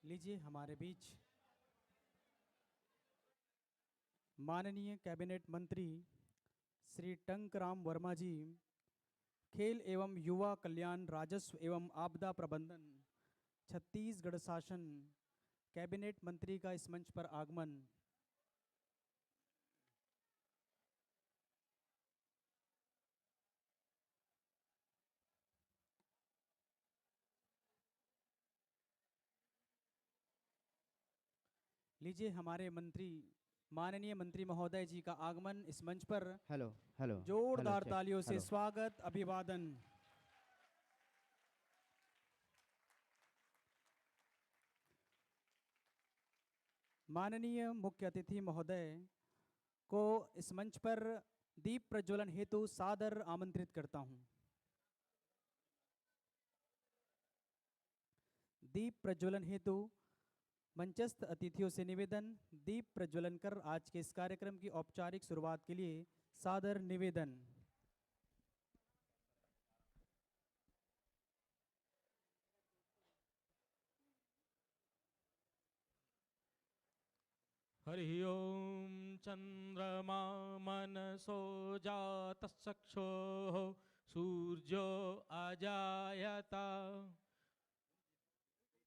लीजिए हमारे बीच माननीय कैबिनेट मंत्री श्री टंकराम वर्मा जी, खेल एवं युवा कल्याण, राजस्व एवं आपदा प्रबंधन, छत्तीसगढ़ शासन, कैबिनेट मंत्री का इस मंच पर आगमन। लीजिए हमारे मंत्री माननीय मंत्री महोदय जी का आगमन इस मंच पर हेलो हेलो जोरदार चेक तालियों से हेलो। स्वागत अभिवादन। माननीय मुख्य अतिथि महोदय को इस मंच पर दीप प्रज्वलन हेतु सादर आमंत्रित करता हूं। दीप प्रज्वलन हेतु मंचस्थ अतिथियों से निवेदन, दीप प्रज्वलन कर आज के इस कार्यक्रम की औपचारिक शुरुआत के लिए सादर निवेदन। हरि ओम चंद्रमा मनसो जातश्चक्षुः सूर्यो अजायत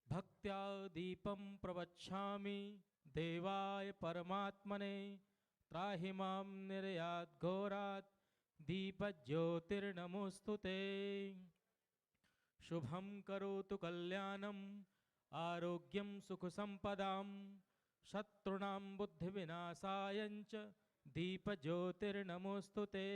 भक्त्या दीपं प्रवक्ष्यामि देवाय परमात्मने त्राहि मां निर्यात् घोरात् दीपज्योतिर्नमोस्तुते। शुभं करोतु कल्याणम् आरोग्यं सुखसंपदां शत्रूणां बुद्धिविनाशायञ्च दीपज्योतिर्नमोस्तुते।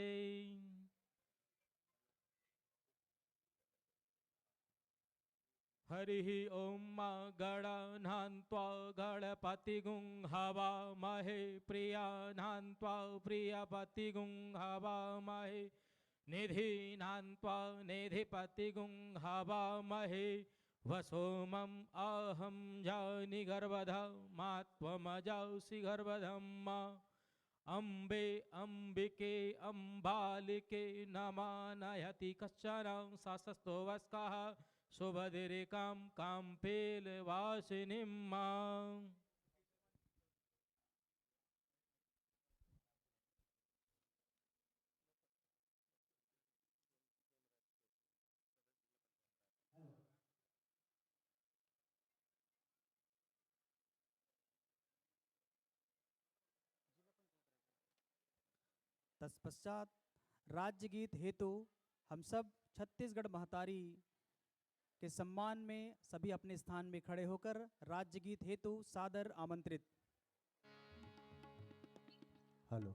हरिः ओं मा गणानान्त्वा गणपतिगुं हवामहे प्रियानान्त्वा प्रियपतिगुं हवामहे निधीनान्त्वा निधिपतिगुं हवामहे वसोमम् अहं जानि गर्भधमात्वमजासि गर्भधम्मा अम्बे अम्बिके अम्बालिके नमानयति कश्चन शासस्तो वस्कः शुभदिरिकां काम्पेलवासिनीं मां। तत्पश्चात राज्य गीत हेतु हम सब छत्तीसगढ़ महतारी के सम्मान में सभी अपने स्थान में खड़े होकर राज्य गीत हेतु सादर आमंत्रित। हेलो।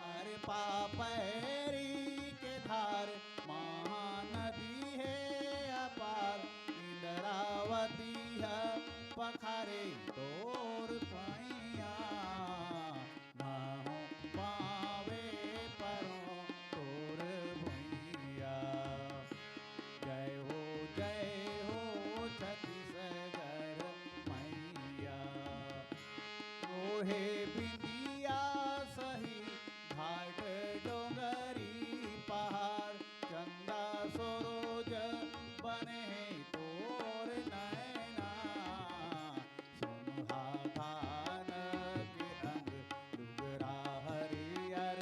अरे पापैरी के धार महानदी है अपार, इंद्रावती है पखारे तोर पैया, नाहु पावे परो तोर भैया। जय हो छत्तीसगढ़ मैया, रोहे बिंदिया सही घाट डोंगरी पहाड़, चंदा सरोज बने तोर नैना, सुनहा धान के अंग डुगरा हरियर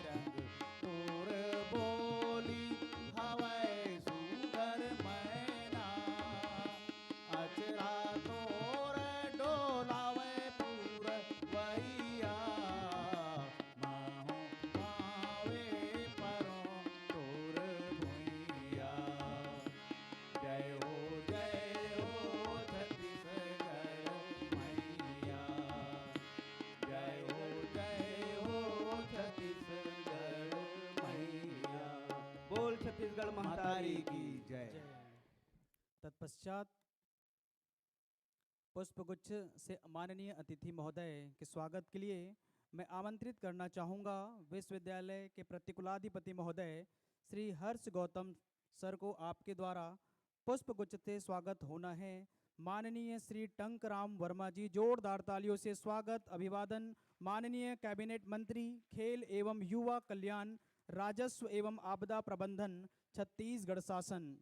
रंग, तोर बोली हवै सुगर मैना, अचरा तोर डोलावे पूर वैया, माहू पावे परो तोर भुइया। जय हो छत्तीसगढ़ मैया, जय हो छत्तीसगढ़ मैया। बोल छत्तीसगढ़ महतारी महतारी की जय। तत्पश्चात पुष्पगुच्छ से माननीय अतिथि महोदय के स्वागत के लिए मैं आमंत्रित करना चाहूँगा विश्वविद्यालय के प्रतिकुलाधिपति महोदय श्री हर्ष गौतम सर को आपके द्वारा पुष्पगुच्छ से स्वागत होना है। माननीय श्री टंकराम वर्मा जी, जोरदार तालियों से स्वागत अभिवादन। माननीय कैबिनेट मंत्री खेल एवं युवा कल्याण, राजस्व एवं आपदा प्रबंधन, छत्तीसगढ़ शासन।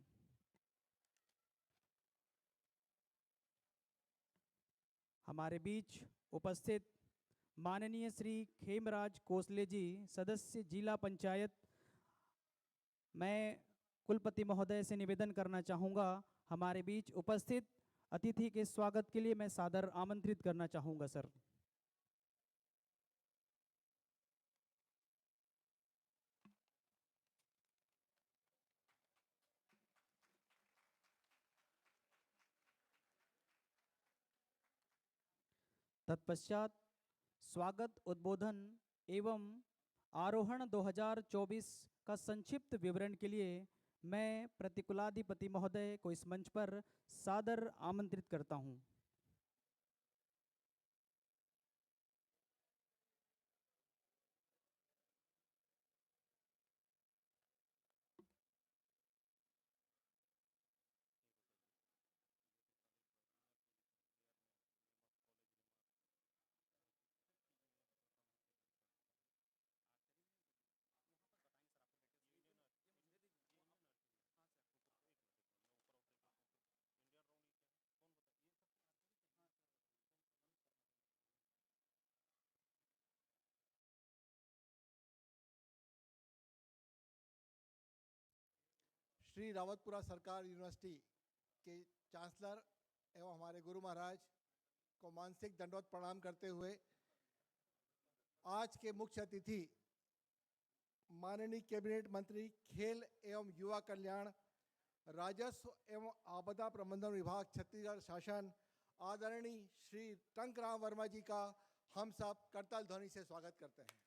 हमारे बीच उपस्थित माननीय श्री खेमराज कोसले जी, सदस्य जिला पंचायत। मैं कुलपति महोदय से निवेदन करना चाहूँगा, हमारे बीच उपस्थित अतिथि के स्वागत के लिए मैं सादर आमंत्रित करना चाहूँगा सर। तत्पश्चात स्वागत उद्बोधन एवं आरोहण 2024 का संक्षिप्त विवरण के लिए मैं प्रतिकुलाधिपति महोदय को इस मंच पर सादर आमंत्रित करता हूं। श्री रावतपुरा सरकार यूनिवर्सिटी के चांसलर एवं हमारे गुरु महाराज को मानसिक दंडवत प्रणाम करते हुए आज के मुख्य अतिथि माननीय कैबिनेट मंत्री खेल एवं युवा कल्याण, राजस्व एवं आपदा प्रबंधन विभाग, छत्तीसगढ़ शासन, आदरणीय श्री टंकराम वर्मा जी का हम सब करताल ध्वनि से स्वागत करते हैं।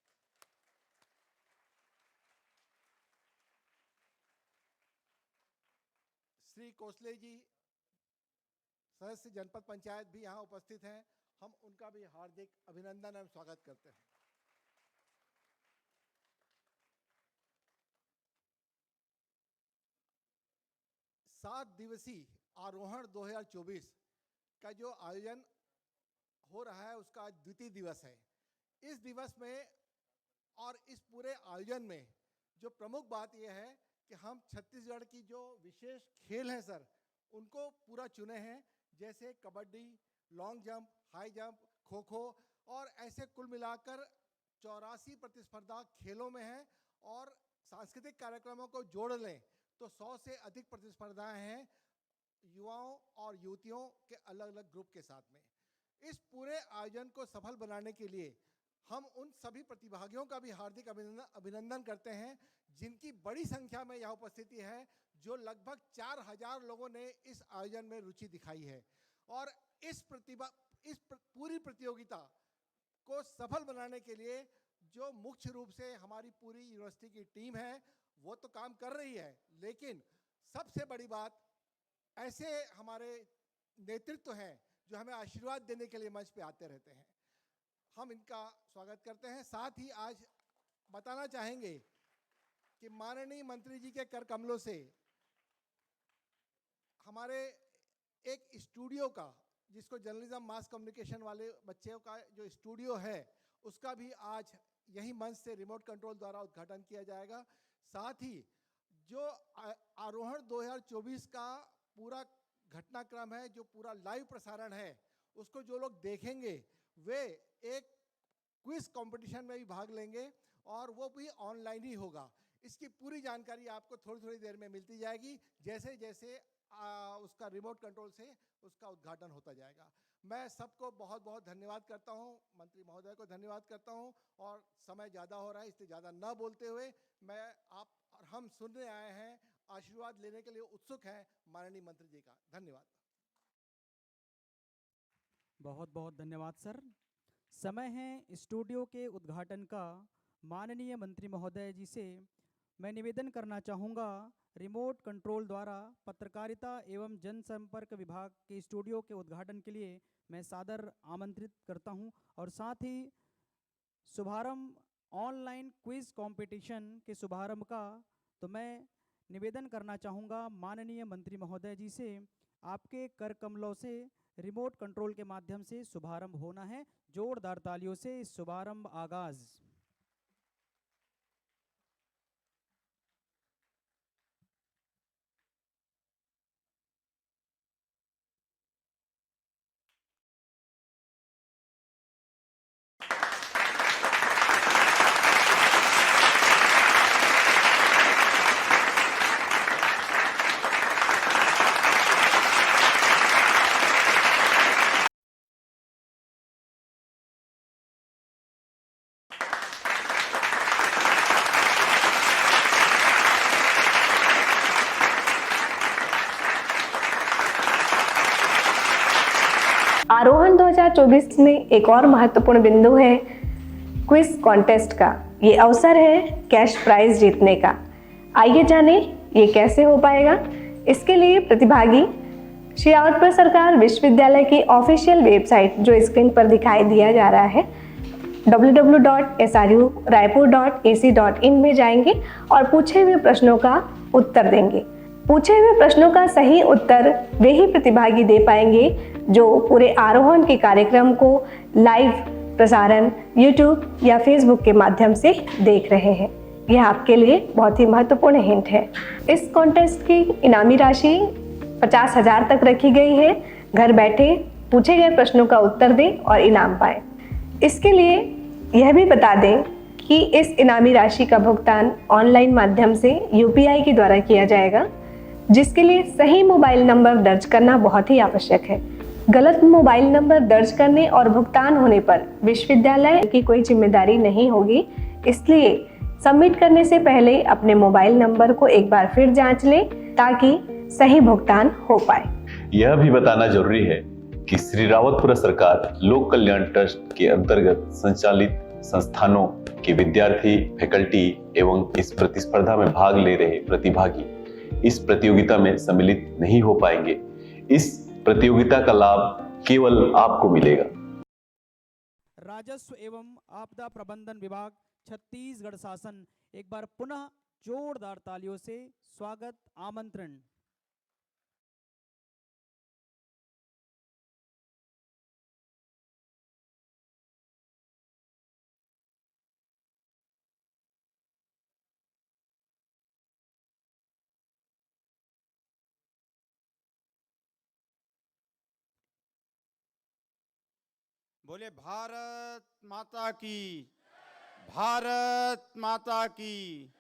श्री कोसले जी, सदस्य जनपद पंचायत भी यहाँ उपस्थित हैं, हम उनका भी हार्दिक अभिनंदन एवं स्वागत करते हैं। सात दिवसीय आरोहण 2024 का जो आयोजन हो रहा है उसका आज द्वितीय दिवस है। इस दिवस में और इस पूरे आयोजन में जो प्रमुख बात यह है कि हम छत्तीसगढ़ की जो विशेष खेल हैं सर, उनको पूरा चुने हैं, जैसे kabaddi, long jump, high jump, kho kho, और ऐसे कुल मिलाकर 84 प्रतिस्पर्धा खेलों में हैं। और सांस्कृतिक कार्यक्रमों को जोड़ लें तो 100 से अधिक प्रतिस्पर्धाएं हैं युवाओं और युवतियों के अलग अलग ग्रुप के साथ में। इस पूरे आयोजन को सफल बनाने के लिए हम उन सभी प्रतिभागियों का भी हार्दिक अभिनंदन करते हैं जिनकी बड़ी संख्या में यह उपस्थिति है, जो लगभग 4000 लोगों ने इस आयोजन में रुचि दिखाई है। और इस पूरी प्रतियोगिता को सफल बनाने के लिए जो मुख्य रूप से हमारी पूरी यूनिवर्सिटी की टीम है वो तो काम कर रही है, लेकिन सबसे बड़ी बात ऐसे हमारे नेतृत्व हैं जो हमें आशीर्वाद देने के लिए मंच पे आते रहते हैं। हम इनका स्वागत करते हैं। साथ ही आज बताना चाहेंगे कि माननीय मंत्री जी के कर कमलों से हमारे एक स्टूडियो का, जिसको जर्नलिज्म मास कम्युनिकेशन वाले बच्चों का जो स्टूडियो है, उसका भी आज यही मंच से रिमोट कंट्रोल द्वारा उद्घाटन किया जाएगा। साथ ही जो आरोहण 2024 का पूरा घटनाक्रम है, जो पूरा लाइव प्रसारण है, उसको जो लोग देखेंगे वे एक क्विज कंपटीशन में भी भाग लेंगे और वो भी ऑनलाइन ही होगा। इसकी पूरी जानकारी आपको थोड़ी थोड़ी देर में मिलती जाएगी, जैसे जैसे उसका रिमोट कंट्रोल से उसका उद्घाटन होता जाएगा। मैं सबको बहुत बहुत धन्यवाद करता हूं, मंत्री महोदय को धन्यवाद करता हूं, और समय ज़्यादा हो रहा है इसलिए ज़्यादा न बोलते हुए मैं आप और हम सुनने आए हैं, आशीर्वाद लेने के लिए उत्सुक हैं माननीय मंत्री जी का। धन्यवाद। बहुत बहुत धन्यवाद सर। समय है स्टूडियो के उद्घाटन का। माननीय मंत्री महोदय जी से मैं निवेदन करना चाहूँगा, रिमोट कंट्रोल द्वारा पत्रकारिता एवं जनसंपर्क विभाग के स्टूडियो के उद्घाटन के लिए मैं सादर आमंत्रित करता हूं। और साथ ही शुभारंभ ऑनलाइन क्विज कंपटीशन के शुभारंभ का तो मैं निवेदन करना चाहूँगा माननीय मंत्री महोदय जी से, आपके कर कमलों से रिमोट कंट्रोल के माध्यम से शुभारंभ होना है। जोरदार तालियों से इस शुभारंभ आगाज। आरोहण 2024 में एक और महत्वपूर्ण बिंदु है क्विज कॉन्टेस्ट का। ये अवसर है कैश प्राइज जीतने का। आइए जाने ये कैसे हो पाएगा। इसके लिए प्रतिभागी श्री रावतपुर सरकार विश्वविद्यालय की ऑफिशियल वेबसाइट जो स्क्रीन पर दिखाई दिया जा रहा है www.sruraipur.ac.in में जाएंगे और पूछे हुए प्रश्नों का उत्तर देंगे। पूछे हुए प्रश्नों का सही उत्तर वे ही प्रतिभागी दे पाएंगे जो पूरे आरोहण के कार्यक्रम को लाइव प्रसारण YouTube या Facebook के माध्यम से देख रहे हैं। यह आपके लिए बहुत ही महत्वपूर्ण हिंट है। इस कॉन्टेस्ट की इनामी राशि 50,000 तक रखी गई है। घर बैठे पूछे गए प्रश्नों का उत्तर दें और इनाम पाएं। इसके लिए यह भी बता दें कि इस इनामी राशि का भुगतान ऑनलाइन माध्यम से UPI के द्वारा किया जाएगा, जिसके लिए सही मोबाइल नंबर दर्ज करना बहुत ही आवश्यक है। गलत मोबाइल नंबर दर्ज करने और भुगतान होने पर विश्वविद्यालय की कोई जिम्मेदारी नहीं होगी। इसलिए सबमिट करने से पहले अपने मोबाइल नंबर को एक बार फिर जांच लें ताकि सही भुगतान हो पाए। यह भी बताना जरूरी है कि श्री रावतपुर सरकार लोक कल्याण ट्रस्ट के अंतर्गत संचालित संस्थानों के विद्यार्थी, फैकल्टी एवं इस प्रतिस्पर्धा में भाग ले रहे प्रतिभागी इस प्रतियोगिता में सम्मिलित नहीं हो पाएंगे। इस प्रतियोगिता का लाभ केवल आपको मिलेगा। राजस्व एवं आपदा प्रबंधन विभाग छत्तीसगढ़ शासन, एक बार पुनः जोरदार तालियों से स्वागत आमंत्रण। बोले भारत माता की, भारत माता की,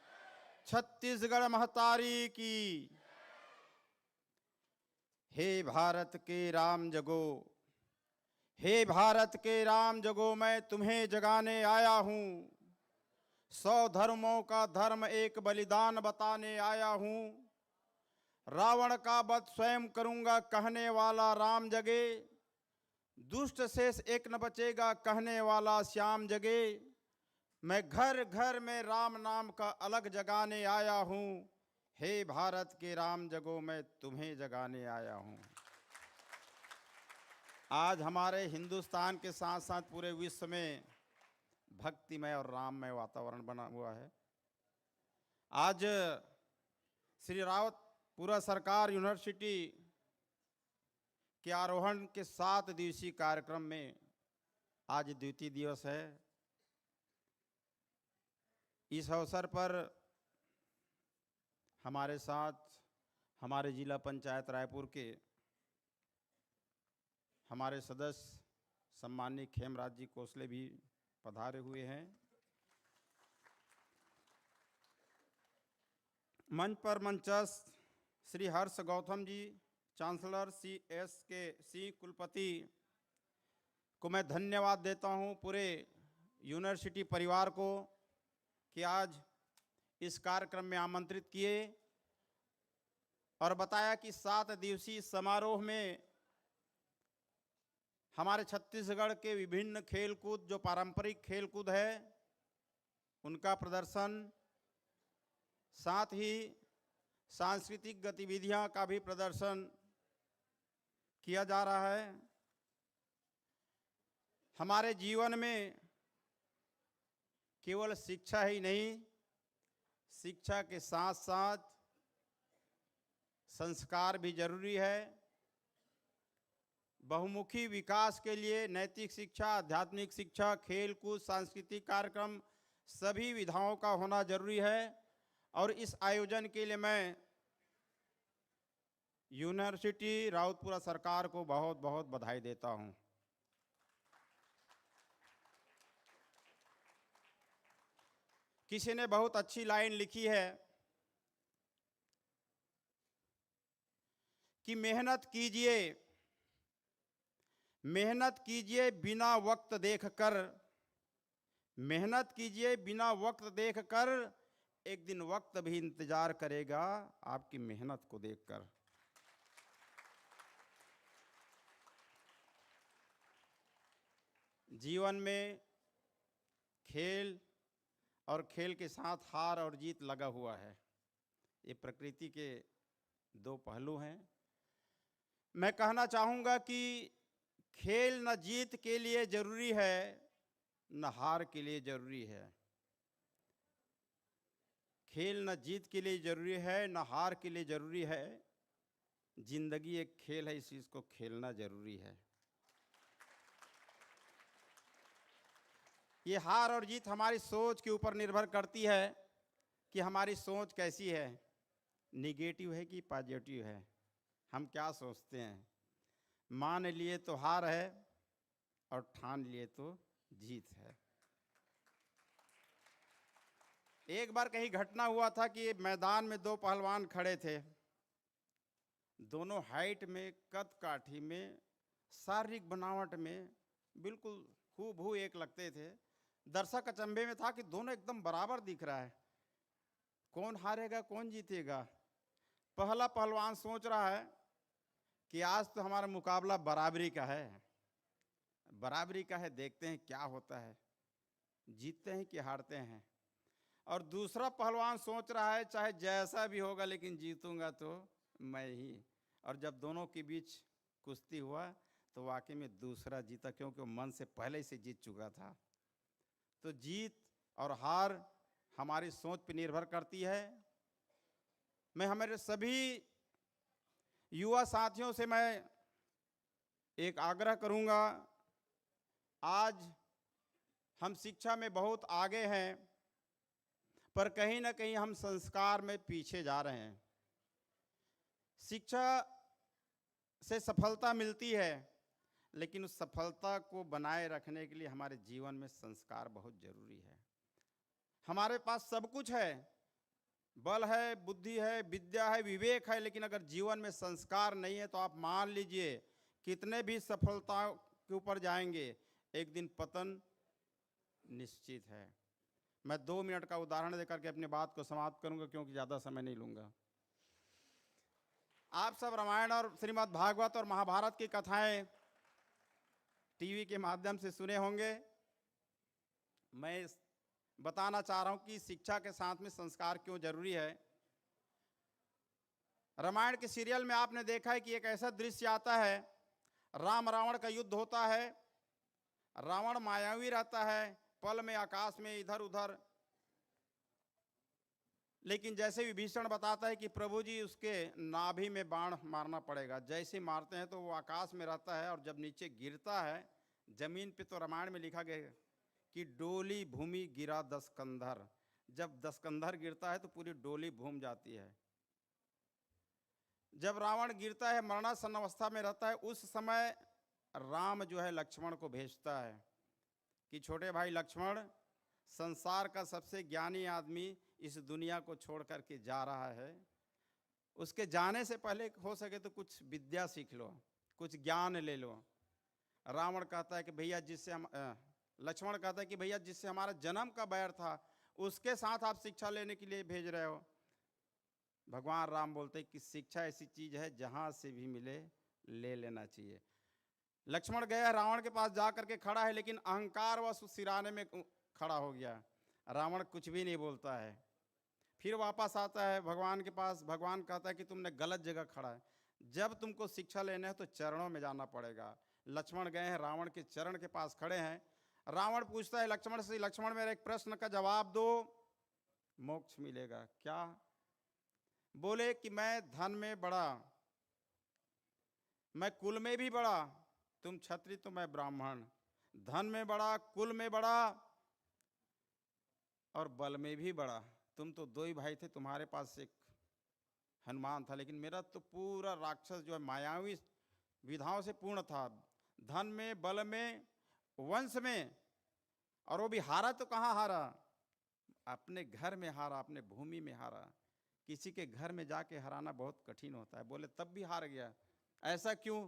छत्तीसगढ़ महतारी की। हे भारत के राम जगो, हे भारत के राम जगो, मैं तुम्हें जगाने आया हूँ। 100 धर्मों का धर्म एक बलिदान बताने आया हूँ। रावण का वध स्वयं करूँगा कहने वाला राम जगे, दुष्ट शेष एक न बचेगा कहने वाला श्याम जगे। मैं घर घर में राम नाम का अलग जगाने आया हूँ। हे भारत के राम जगो, मैं तुम्हें जगाने आया हूँ। आज हमारे हिंदुस्तान के साथ साथ पूरे विश्व में भक्तिमय और राममय वातावरण बना हुआ है। आज श्री रावतपुर सरकार यूनिवर्सिटी के आरोहण के 7 दिवसीय कार्यक्रम में आज द्वितीय दिवस है। इस अवसर पर हमारे साथ हमारे जिला पंचायत रायपुर के हमारे सदस्य सम्माननीय खेमराज जी कोसले भी पधारे हुए हैं। मंच पर मंचस्थ श्री हर्ष गौतम जी, चांसलर CSK कुलपति को मैं धन्यवाद देता हूं। पूरे यूनिवर्सिटी परिवार को कि आज इस कार्यक्रम में आमंत्रित किए और बताया कि 7 दिवसीय समारोह में हमारे छत्तीसगढ़ के विभिन्न खेलकूद, जो पारंपरिक खेलकूद है, उनका प्रदर्शन, साथ ही सांस्कृतिक गतिविधियां का भी प्रदर्शन किया जा रहा है। हमारे जीवन में केवल शिक्षा ही नहीं, शिक्षा के साथ साथ संस्कार भी जरूरी है। बहुमुखी विकास के लिए नैतिक शिक्षा, आध्यात्मिक शिक्षा, खेल कूद, सांस्कृतिक कार्यक्रम सभी विधाओं का होना जरूरी है। और इस आयोजन के लिए मैं यूनिवर्सिटी राउतपुरा सरकार को बहुत बहुत बधाई देता हूं। किसी ने बहुत अच्छी लाइन लिखी है कि मेहनत कीजिए बिना वक्त देखकर, मेहनत कीजिए बिना वक्त देखकर, एक दिन वक्त भी इंतजार करेगा आपकी मेहनत को देखकर। जीवन में खेल और खेल के साथ हार और जीत लगा हुआ है। ये प्रकृति के दो पहलू हैं। मैं कहना चाहूँगा कि खेल न जीत के लिए जरूरी है, न हार के लिए जरूरी है। खेल न जीत के लिए जरूरी है, न हार के लिए जरूरी है। जिंदगी एक खेल है, इस चीज को खेलना जरूरी है। ये हार और जीत हमारी सोच के ऊपर निर्भर करती है कि हमारी सोच कैसी है, निगेटिव है कि पॉजिटिव है। हम क्या सोचते हैं। मान लिए तो हार है और ठान लिए तो जीत है। एक बार कहीं घटना हुआ था कि मैदान में दो पहलवान खड़े थे। दोनों हाइट में, कद काठी में, शारीरिक बनावट में बिल्कुल हूबहू एक लगते थे। दर्शक अचंभे में था कि दोनों एकदम बराबर दिख रहा है, कौन हारेगा कौन जीतेगा। पहला पहलवान सोच रहा है कि आज तो हमारा मुकाबला बराबरी का है, बराबरी का है, देखते हैं क्या होता है, जीतते हैं कि हारते हैं। और दूसरा पहलवान सोच रहा है चाहे जैसा भी होगा लेकिन जीतूंगा तो मैं ही। और जब दोनों के बीच कुश्ती हुआ तो वाकई में दूसरा जीता, क्योंकि वो मन से पहले से जीत चुका था। तो जीत और हार हमारी सोच पर निर्भर करती है। मैं हमारे सभी युवा साथियों से मैं एक आग्रह करूंगा, आज हम शिक्षा में बहुत आगे हैं, पर कहीं ना कहीं हम संस्कार में पीछे जा रहे हैं। शिक्षा से सफलता मिलती है, लेकिन उस सफलता को बनाए रखने के लिए हमारे जीवन में संस्कार बहुत जरूरी है। हमारे पास सब कुछ है, बल है, बुद्धि है, विद्या है, विवेक है, लेकिन अगर जीवन में संस्कार नहीं है तो आप मान लीजिए कितने भी सफलता के ऊपर जाएंगे, एक दिन पतन निश्चित है। मैं 2 मिनट का उदाहरण देकर के अपनी बात को समाप्त करूंगा, क्योंकि ज़्यादा समय नहीं लूंगा। आप सब रामायण और श्रीमद् भागवत और महाभारत की कथाएं टीवी के माध्यम से सुने होंगे। मैं बताना चाह रहा हूं कि शिक्षा के साथ में संस्कार क्यों जरूरी है। रामायण के सीरियल में आपने देखा है कि एक ऐसा दृश्य आता है, राम रावण का युद्ध होता है। रावण मायावी रहता है, पल में आकाश में इधर उधर, लेकिन जैसे विभीषण बताता है कि प्रभु जी उसके नाभि में बाण मारना पड़ेगा, जैसे मारते हैं तो वो आकाश में रहता है और जब नीचे गिरता है जमीन पे, तो रामायण में लिखा गया कि डोली भूमि गिरा 10 कंधर। जब 10 कंधर गिरता है तो पूरी डोली भूम जाती है। जब रावण गिरता है, मरणासन अवस्था में रहता है, उस समय राम जो है लक्ष्मण को भेजता है कि छोटे भाई लक्ष्मण, संसार का सबसे ज्ञानी आदमी इस दुनिया को छोड़ करके जा रहा है, उसके जाने से पहले हो सके तो कुछ विद्या सीख लो, कुछ ज्ञान ले लो। रावण कहता है कि भैया जिससे हम लक्ष्मण कहता है कि भैया जिससे हमारा जन्म का बैर था उसके साथ आप शिक्षा लेने के लिए भेज रहे हो। भगवान राम बोलते हैं कि शिक्षा ऐसी चीज है जहां से भी मिले ले लेना चाहिए। लक्ष्मण गया, रावण के पास जा करके खड़ा है, लेकिन अहंकार वश उस सिराने में खड़ा हो गया। रावण कुछ भी नहीं बोलता है। फिर वापस आता है भगवान के पास। भगवान कहता है कि तुमने गलत जगह खड़ा है, जब तुमको शिक्षा लेना है तो चरणों में जाना पड़ेगा। लक्ष्मण गए हैं, रावण के चरण के पास खड़े हैं। रावण पूछता है लक्ष्मण से, लक्ष्मण मेरे एक प्रश्न का जवाब दो, मोक्ष मिलेगा क्या? बोले कि मैं धन में बड़ा, मैं कुल में भी बड़ा, तुम क्षत्रिय तो मैं ब्राह्मण, धन में बड़ा, कुल में बड़ा और बल में भी बड़ा। तुम तो दो ही भाई थे, तुम्हारे पास एक हनुमान था, लेकिन मेरा तो पूरा राक्षस जो है मायावी विधाओं से पूर्ण था, धन में, बल में, वंश में। और वो भी हारा तो कहाँ हारा, अपने घर में हारा, अपने भूमि में हारा। किसी के घर में जाके हराना बहुत कठिन होता है। बोले तब भी हार गया, ऐसा क्यों?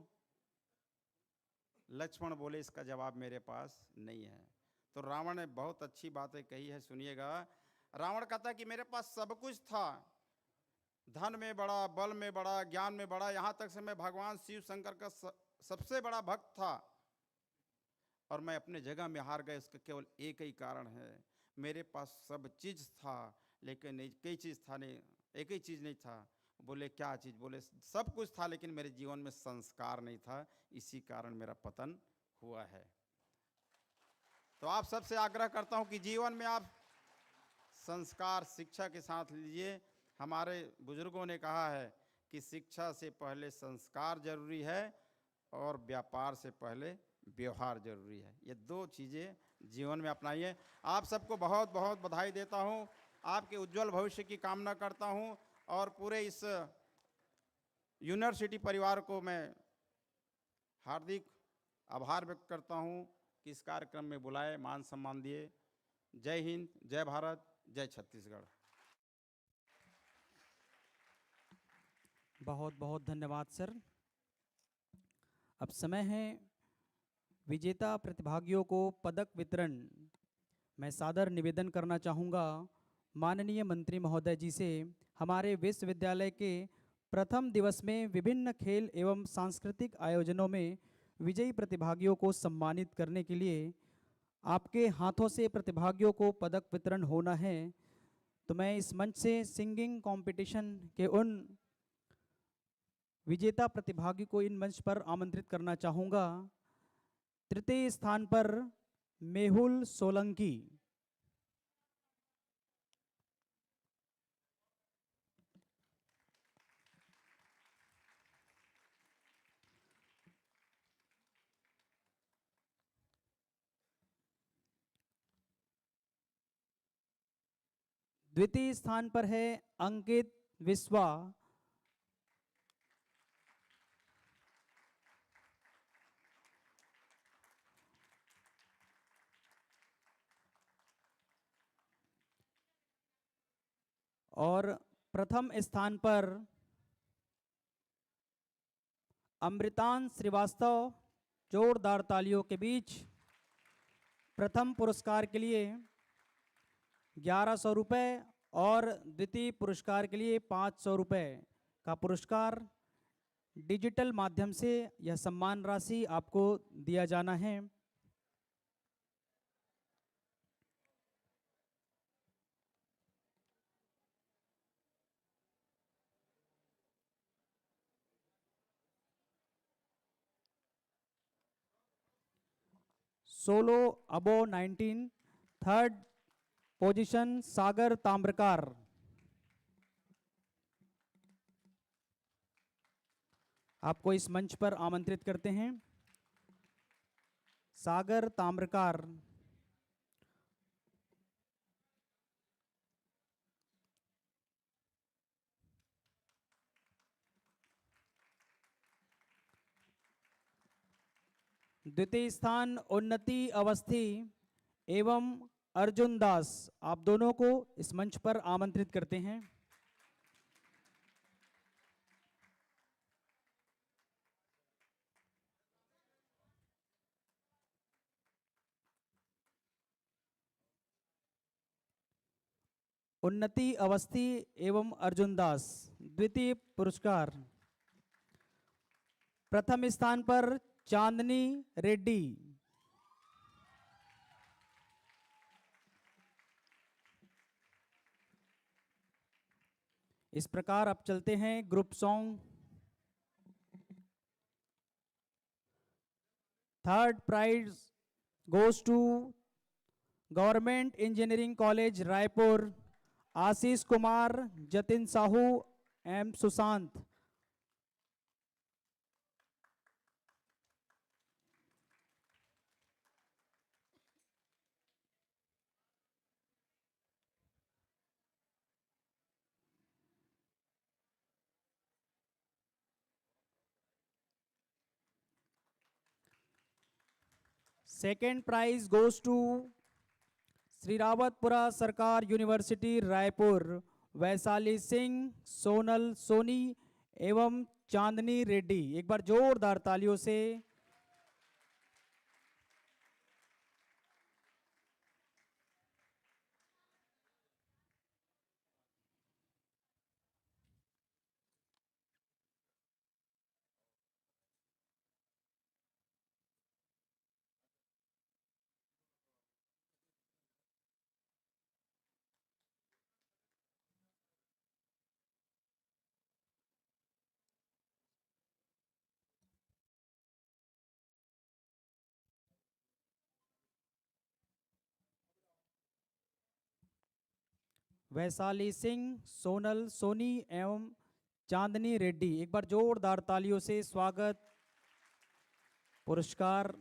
लक्ष्मण बोले इसका जवाब मेरे पास नहीं है। तो रावण ने बहुत अच्छी बातें कही है, सुनिएगा। रावण कहता है कि मेरे पास सब कुछ था, धन में बड़ा, बल में बड़ा, ज्ञान में बड़ा, यहाँ तक से मैं भगवान शिव शंकर का सबसे बड़ा भक्त था, और मैं अपने जगह में हार गया। इसका केवल एक ही कारण है, मेरे पास सब चीज़ था लेकिन एक ही चीज़ था नहीं, एक ही चीज़ नहीं था। बोले क्या चीज़? बोले सब कुछ था लेकिन मेरे जीवन में संस्कार नहीं था, इसी कारण मेरा पतन हुआ है। तो आप सबसे आग्रह करता हूं कि जीवन में आप संस्कार शिक्षा के साथ लीजिए। हमारे बुजुर्गों ने कहा है कि शिक्षा से पहले संस्कार जरूरी है और व्यापार से पहले व्यवहार जरूरी है। ये दो चीज़ें जीवन में अपनाइए। आप सबको बहुत बहुत बधाई देता हूं, आपके उज्जवल भविष्य की कामना करता हूं, और पूरे इस यूनिवर्सिटी परिवार को मैं हार्दिक आभार व्यक्त करता हूं कि इस कार्यक्रम में बुलाए, मान सम्मान दिए। जय हिंद, जय भारत, जय छत्तीसगढ़। बहुत बहुत धन्यवाद सर। अब समय है विजेता प्रतिभागियों को पदक वितरण। मैं सादर निवेदन करना चाहूँगा माननीय मंत्री महोदय जी से, हमारे विश्वविद्यालय के प्रथम दिवस में विभिन्न खेल एवं सांस्कृतिक आयोजनों में विजयी प्रतिभागियों को सम्मानित करने के लिए आपके हाथों से प्रतिभागियों को पदक वितरण होना है। तो मैं इस मंच से सिंगिंग कंपटीशन के उन विजेता प्रतिभागी को इन मंच पर आमंत्रित करना चाहूँगा। तृतीय स्थान पर मेहुल सोलंकी, द्वितीय स्थान पर है अंकित विश्वा, और प्रथम स्थान पर अमृतांश श्रीवास्तव। जोरदार तालियों के बीच प्रथम पुरस्कार के लिए 1100 रुपये और द्वितीय पुरस्कार के लिए 500 रुपये का पुरस्कार डिजिटल माध्यम से यह सम्मान राशि आपको दिया जाना है। सोलो अबो 19, थर्ड पोजीशन सागर ताम्रकार। आपको इस मंच पर आमंत्रित करते हैं। सागर ताम्रकार, द्वितीय स्थान उन्नति अवस्थी एवं अर्जुन दास, आप दोनों को इस मंच पर आमंत्रित करते हैं। उन्नति अवस्थी एवं अर्जुन दास, द्वितीय पुरस्कार। प्रथम स्थान पर चांदनी रेड्डी, इस प्रकार अब चलते हैं group song. Third prize goes to government engineering college Raipur, Ashish Kumar, Jatin Sahu M Sushant. Second prize goes to Shri Rawatpura Sarkar university Raipur, Vaishali Singh, Sonal Soni एवं चांदनी रेड्डी। एक बार जोरदार तालियों से। वैशाली सिंह, सोनल सोनी एवं चांदनी रेड्डी। एक बार जोरदार तालियों से स्वागत। पुरस्कार।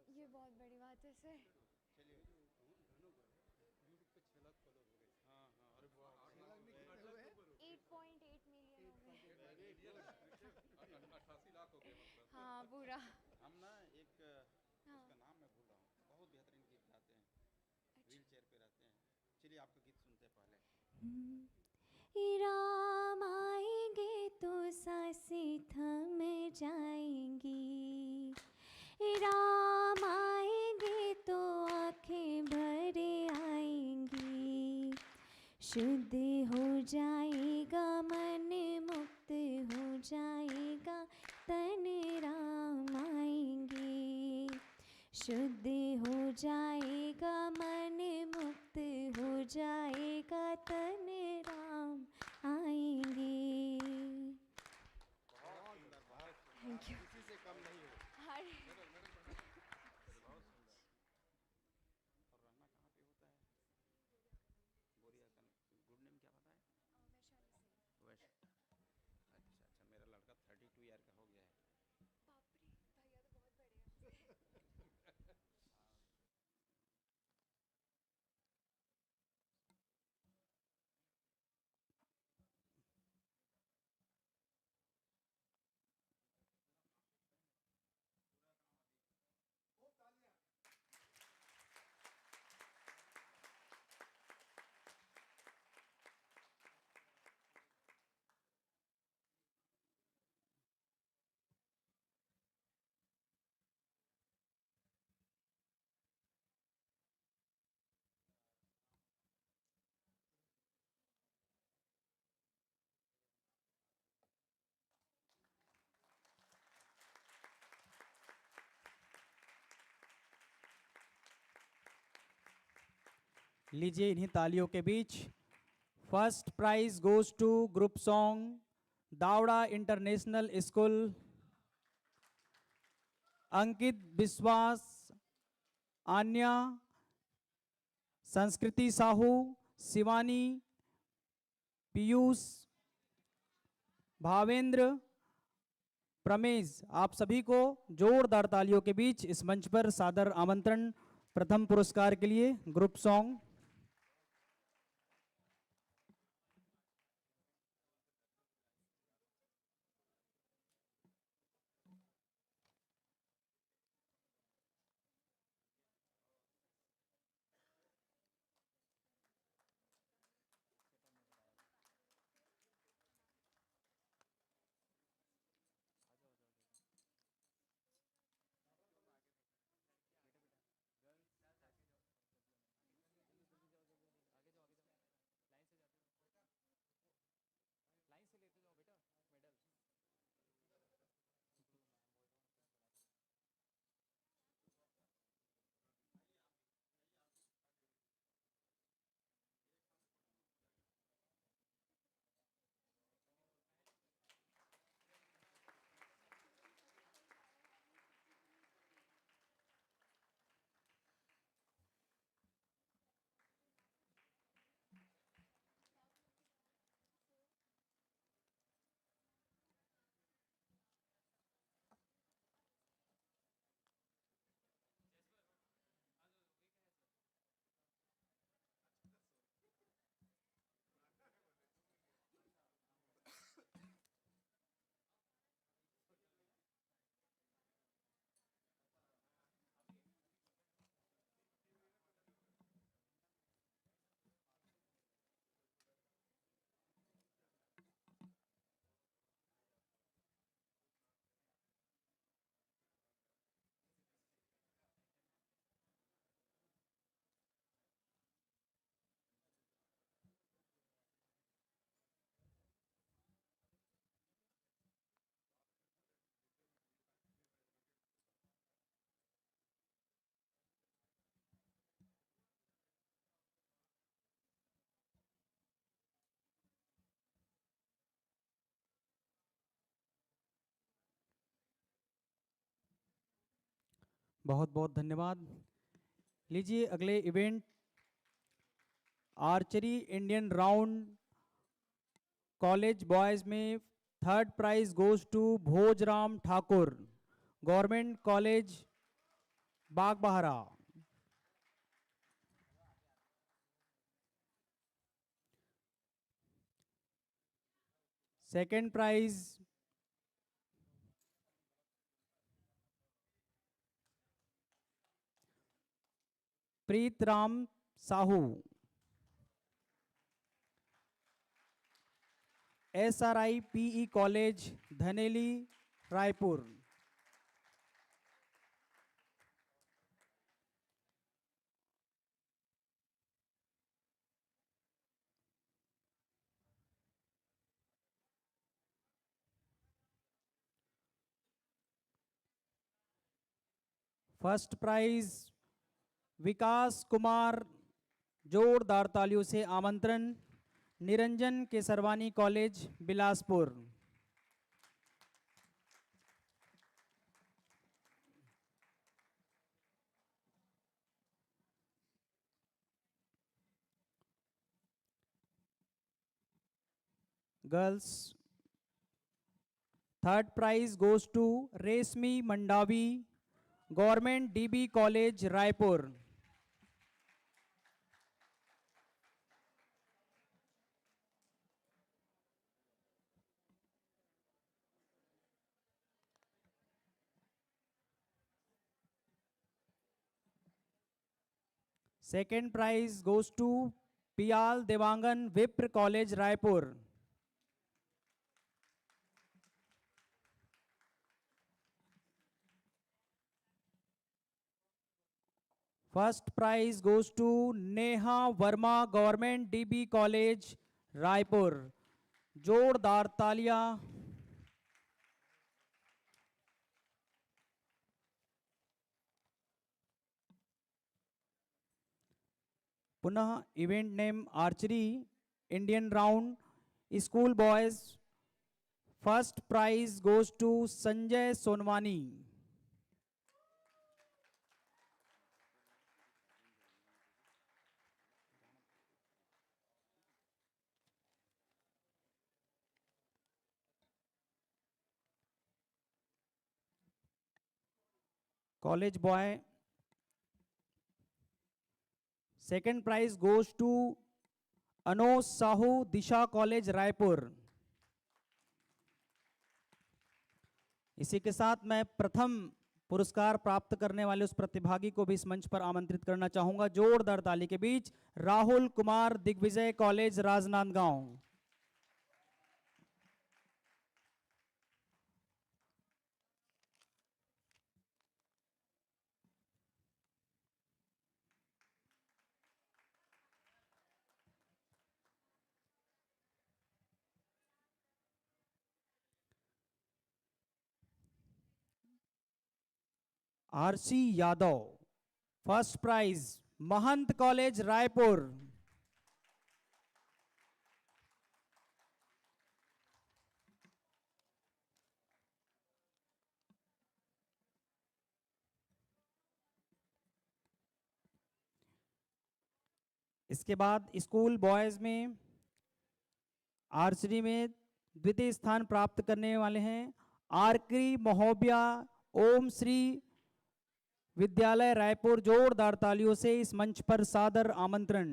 ये बहुत बड़ी बात है सर। 8.8 मिलियन हो गए। 88 लाख हो गए मतलब। हाँ पूरा। हम ना एक हाँ। उसका नाम मैं भूल रहा हूँ, बहुत बेहतरीन गीत गाते हैं, व्हील चेयर पे रहते हैं। चलिए आपका गीत सुनते हैं पहले। राम आएंगे तो सांसें थम जाएंगी, राम आएंगे तो आँखें भर आएंगी, शुद्ध हो जाएगा मन, मुक्त हो जाएगा तन, राम आएंगे। शुद्ध हो जाएगा मन, मुक्त हो जाएगा तन, राम आएंगे। Thank you. किसी से कम नहीं हो। अरे और रहना कहाँ पे होता है? बोरिया का गुड नेम क्या पता है? वैश। अच्छा मेरा लड़का 32 ईयर का हो गया है। बाप रे, भैया तो बहुत बड़े हैं। लीजिए इन्हीं तालियों के बीच first prize goes to group song Dawda international school, Ankit Vishwas, Aanya, संस्कृति साहू, शिवानी, पीयूष, भावेंद्र, प्रमेश। आप सभी को जोरदार तालियों के बीच इस मंच पर सादर आमंत्रण। प्रथम पुरस्कार के लिए ग्रुप सॉन्ग। बहुत बहुत धन्यवाद। लीजिए अगले event archery Indian round college boys में third prize goes to Bhojram Thakur, government college Bagbahra. Second prize Preet Ram Sahu, SRI PE college Dhaneli Raipur. First prize Vikas Kumar, जोरदार तालियों से आमंत्रण, Niranjan Kesarwani college Bilaspur. Girls third prize goes to Reshmi Mandavi, government DB college Raipur. Second prize goes to Piyal Dewangan, Vipra college Raipur. First prize goes to Neha Verma, government DB college Raipur. जोरदार तालियां। पुनः event name archery Indian round school boys, first prize goes to Sanjay Sonwani. College boy second prize goes to Anoj Sahu, Disha college Raipur. इसी के साथ मैं प्रथम पुरस्कार प्राप्त करने वाले उस प्रतिभागी को भी इस मंच पर आमंत्रित करना चाहूंगा। जोरदार ताली के बीच Rahul Kumar, Digvijay college, Rajnandgaon. RC Yadav, first prize, Mahant college Raipur. इसके बाद स्कूल बॉयज में आर्चरी में द्वितीय स्थान प्राप्त करने वाले हैं आरकी महोबिया, ओम श्री विद्यालय रायपुर। जोरदार तालियों से इस मंच पर सादर आमंत्रण।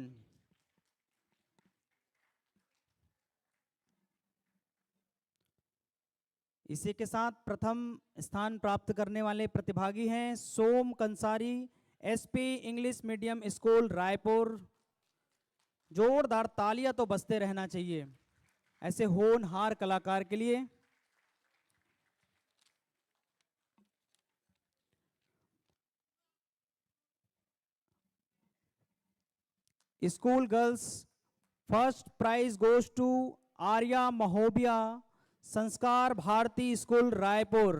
इसी के साथ प्रथम स्थान प्राप्त करने वाले प्रतिभागी हैं Som Kansari, SP English medium school Raipur. जोरदार तालियां तो बजते रहना चाहिए ऐसे होनहार कलाकार के लिए। School girls, first prize goes to Arya Mahobia, Sanskar Bharti school Raipur.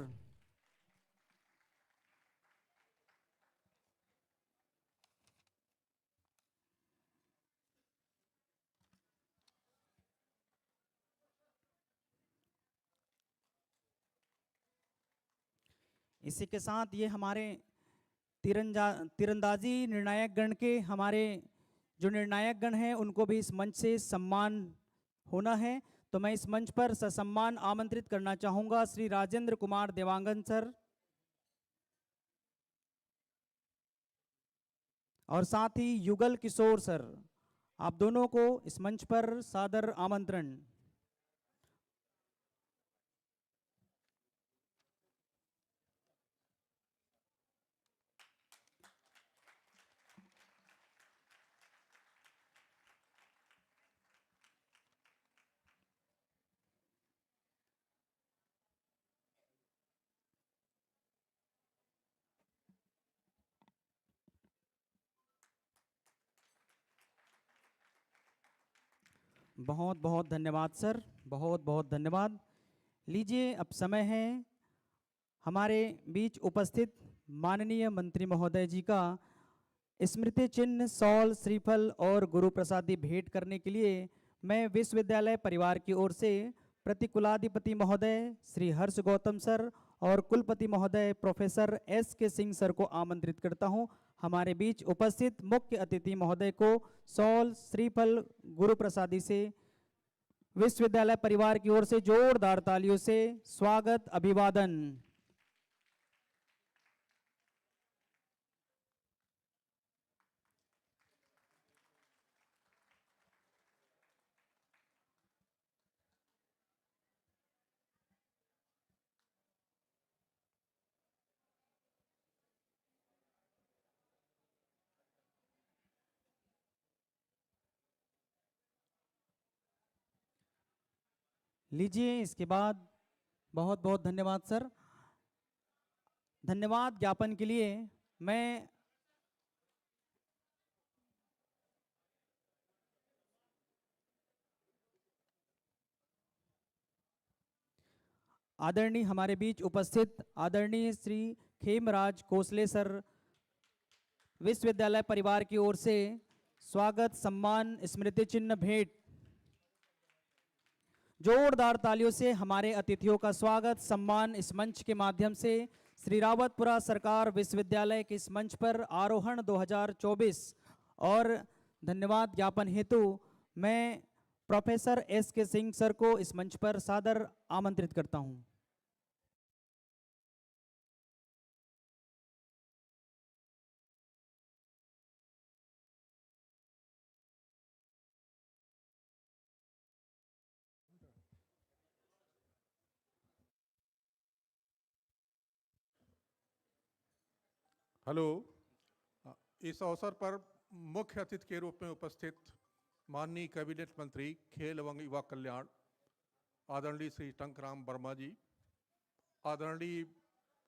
इसी के साथ ये हमारे तीरंदाजी निर्णायक गण के हमारे जो निर्णायक गण हैं उनको भी इस मंच से सम्मान होना है। तो मैं इस मंच पर ससम्मान आमंत्रित करना चाहूंगा श्री राजेंद्र कुमार देवांगन सर और साथ ही युगल किशोर सर, आप दोनों को इस मंच पर सादर आमंत्रण। बहुत बहुत धन्यवाद सर, बहुत बहुत धन्यवाद। लीजिए अब समय है हमारे बीच उपस्थित माननीय मंत्री महोदय जी का स्मृति चिन्ह, शॉल, श्रीफल और गुरु प्रसादी भेंट करने के लिए मैं विश्वविद्यालय परिवार की ओर से प्रतिकुलाधिपति महोदय श्री हर्ष गौतम सर और कुलपति महोदय प्रोफेसर एस के सिंह सर को आमंत्रित करता हूं। हमारे बीच उपस्थित मुख्य अतिथि महोदय को शॉल, श्रीफल, गुरु प्रसादी से विश्वविद्यालय परिवार की ओर से जोरदार तालियों से स्वागत अभिवादन। लीजिए इसके बाद बहुत बहुत धन्यवाद सर। धन्यवाद ज्ञापन के लिए मैं आदरणीय हमारे बीच उपस्थित आदरणीय श्री खेमराज कोसले सर, विश्वविद्यालय परिवार की ओर से स्वागत, सम्मान, स्मृति चिन्ह भेंट। जोरदार तालियों से हमारे अतिथियों का स्वागत, सम्मान इस मंच के माध्यम से श्री रावतपुरा सरकार विश्वविद्यालय के इस मंच पर आरोहण 2024। और धन्यवाद ज्ञापन हेतु मैं प्रोफेसर एस के सिंह सर को इस मंच पर सादर आमंत्रित करता हूं। हेलो। इस अवसर पर मुख्य अतिथि के रूप में उपस्थित माननीय कैबिनेट मंत्री खेल एवं युवा कल्याण आदरणीय श्री टंकराम वर्मा जी, आदरणीय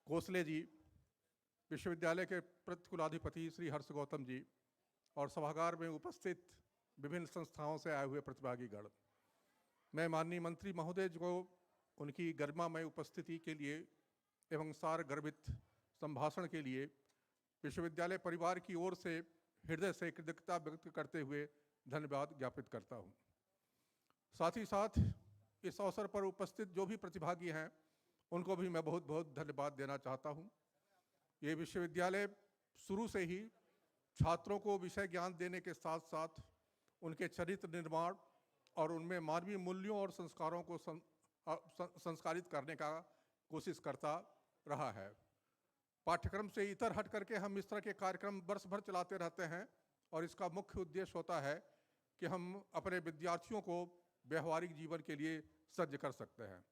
कोसले जी, विश्वविद्यालय के प्रतिकुलाधिपति श्री हर्ष गौतम जी और सभागार में उपस्थित विभिन्न संस्थाओं से आए हुए प्रतिभागीगण, मैं माननीय मंत्री महोदय जी को उनकी गरिमामय उपस्थिति के लिए एवं सार गर्भित संभाषण के लिए विश्वविद्यालय परिवार की ओर से हृदय से कृतज्ञता व्यक्त करते हुए धन्यवाद ज्ञापित करता हूं। साथ ही साथ इस अवसर पर उपस्थित जो भी प्रतिभागी हैं उनको भी मैं बहुत बहुत धन्यवाद देना चाहता हूं। ये विश्वविद्यालय शुरू से ही छात्रों को विषय ज्ञान देने के साथ साथ उनके चरित्र निर्माण और उनमें मानवीय मूल्यों और संस्कारों को संस्कारित करने का कोशिश करता रहा है। पाठ्यक्रम से इतर हट करके हम इस तरह के कार्यक्रम वर्ष भर चलाते रहते हैं और इसका मुख्य उद्देश्य होता है कि हम अपने विद्यार्थियों को व्यवहारिक जीवन के लिए सज्ज कर सकते हैं।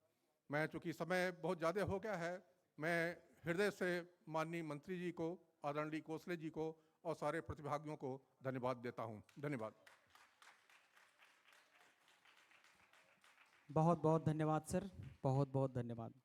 मैं चूँकि समय बहुत ज़्यादा हो गया है, मैं हृदय से माननीय मंत्री जी को, आदरणीय कोसले जी को और सारे प्रतिभागियों को धन्यवाद देता हूँ। धन्यवाद। बहुत बहुत धन्यवाद सर, बहुत बहुत धन्यवाद।